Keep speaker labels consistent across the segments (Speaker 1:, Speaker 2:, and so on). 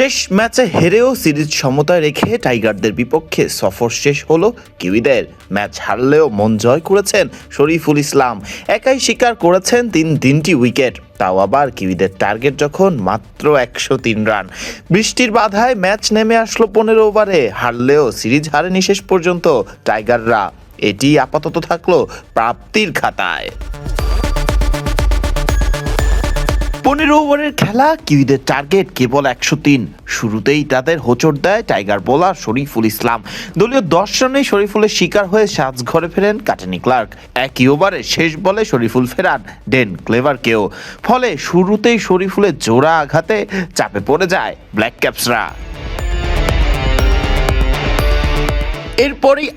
Speaker 1: শেষ ম্যাচে হেরেও সিরিজ সমতায় রেখে টাইগারদের বিপক্ষে সফর শেষ হলো কিউইদের। ম্যাচ হারলেও মন জয় করেছেন শরীফুল ইসলাম। একাই শিকার করেছেন তিনটি উইকেট, তাও আবার কিউইদের টার্গেট যখন মাত্র 103 রান। বৃষ্টির বাধায় ম্যাচ নেমে আসলো 15 ওভারে। হারলেও সিরিজ হারেনি শেষ পর্যন্ত টাইগাররা। এটি আপাতত থাকলো প্রাপ্তির খাতায়। 15 ওভারের খেলা, কিউইদের টার্গেট কেবল 103। শুরুতেই তাদের হোঁচট দেয় টাইগার বোলার শরীফুল ইসলাম। দলীয় 10 রানেই শরীফুলের শিকার হয়ে সাজঘরে ফেরেন কাটেনি ক্লার্ক। একই ওভারে শেষ বলে শরীফুল ফেরান ডেন ক্লেভারকেও। ফলে শুরুতেই শরীফুলের জোড়া আঘাতে চাপে পড়ে যায় ব্ল্যাক ক্যাপসরা। এরপরই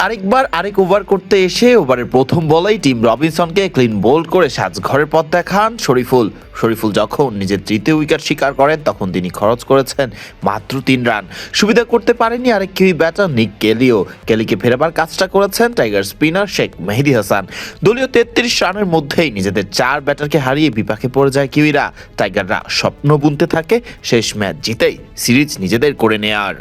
Speaker 1: আরেক ওভার করতে এসে ওভারের প্রথম বলেই টিম রবিনসনকে ক্লিন বোল্ড করে সাজঘরের পথ দেখান শরীফুল যখন নিজের তৃতীয় উইকেট শিকার করেন তখন তিনি খরচ করেছেন মাত্র 3 রান। সুবিধা করতে পারেননি আরেক কিউই ব্যাটার নিক কেলিকে ফেরাবার কাজটা করেছেন টাইগার স্পিনার শেখ মেহেদী হাসান। দলীয় 33 রানের মধ্যেই নিজেদের 4 ব্যাটারকে হারিয়ে বিপাকে পড়ে যায় কিউইরা। টাইগাররা স্বপ্ন বুনতে থাকে শেষ ম্যাচ জিতেই সিরিজ নিজেদের করে নেয়ার।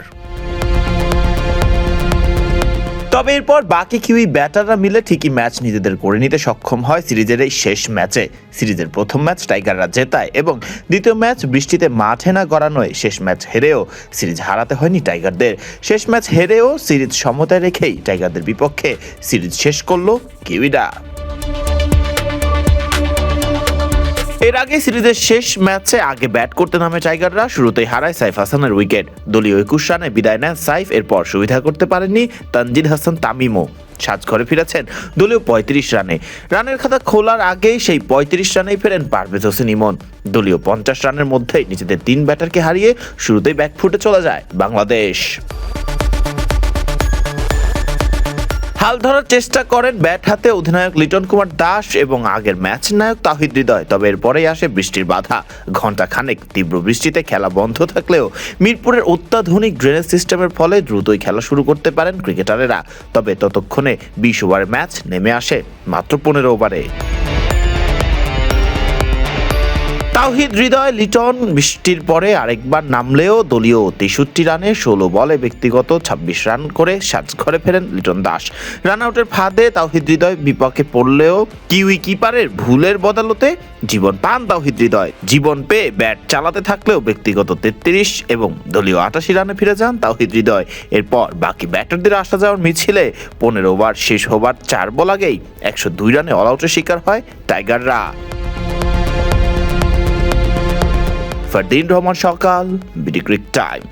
Speaker 1: তবে এরপর বাকি কিউই ব্যাটাররা মিলে ঠিকই ম্যাচ নিজেদের করে নিতে সক্ষম হয় সিরিজের এই শেষ ম্যাচে। সিরিজের প্রথম ম্যাচ টাইগাররা জেতায় এবং দ্বিতীয় ম্যাচ বৃষ্টিতে মাঠে না গড়ানোয় শেষ ম্যাচ হেরেও সিরিজ হারাতে হয়নি টাইগারদের। শেষ ম্যাচ হেরেও সিরিজ সমতায় রেখেই টাইগারদের বিপক্ষে সিরিজ শেষ করলো কিউইরা। এর আগে সিরিজের শেষ ম্যাচে আগে ব্যাট করতে নামে টাইগাররা। শুরুতেই হারায় সাইফ হাসানের উইকেট। দলীয় 21 রানে বিদায় নেন সাইফ। এরপর সুবিধা করতে পারেননি তানজিদ হাসান তামিমও। সাজঘরে ফিরেছেন দলীয় 35 রানে। রানের খাতা খোলার আগেই সেই 35 রানেই ফেরেন পারভেজ হোসেন ইমন। দলীয় 50 রানের মধ্যেই নিজেদের 3 ব্যাটারকে হারিয়ে শুরুতেই ব্যাকফুটে চলে যায় বাংলাদেশ। হাল ধরার চেষ্টা করেন ব্যাট হাতে অধিনায়ক লিটন কুমার দাস এবং আগের ম্যাচ নায়ক তাওহিদ হৃদয়। তবে এরপরেই আসে বৃষ্টির বাধা। ঘণ্টা খানেক তীব্র বৃষ্টিতে খেলা বন্ধ থাকলেও মিরপুরের অত্যাধুনিক ড্রেনেজ সিস্টেমের ফলে দ্রুতই খেলা শুরু করতে পারেন ক্রিকেটারেরা। তবে ততক্ষণে 20 ওভারের ম্যাচ নেমে আসে মাত্র 15 ওভারে। তাওহিদ হৃদয় লিটন বৃষ্টির পরে আরেকবার নামলেও দলীয় 63 রানে 16 বলে ব্যক্তিগত 26 রান করে সাজঘরে ফেরেন লিটন দাস। রান আউটের ফাঁদে তাওহিদ হৃদয় বিপক্ষে পড়লেও কিউই কিপারের ভুলের বদলতে জীবন পান তাওহিদ হৃদয়। জীবন পেয়ে ব্যাট চালাতে থাকলেও ব্যক্তিগত 33 এবং দলীয় 88 রানে ফিরে যান তাওহিদ হৃদয়। এরপর বাকি ব্যাটারদের আসা যাওয়ার মিছিলে 15 ওভার শেষ হবার 4 বল আগেই 102 রানে অল আউটের শিকার হয় টাইগাররা। ফারদিন রহমান সকাল, বিডি ক্রিক টাইম।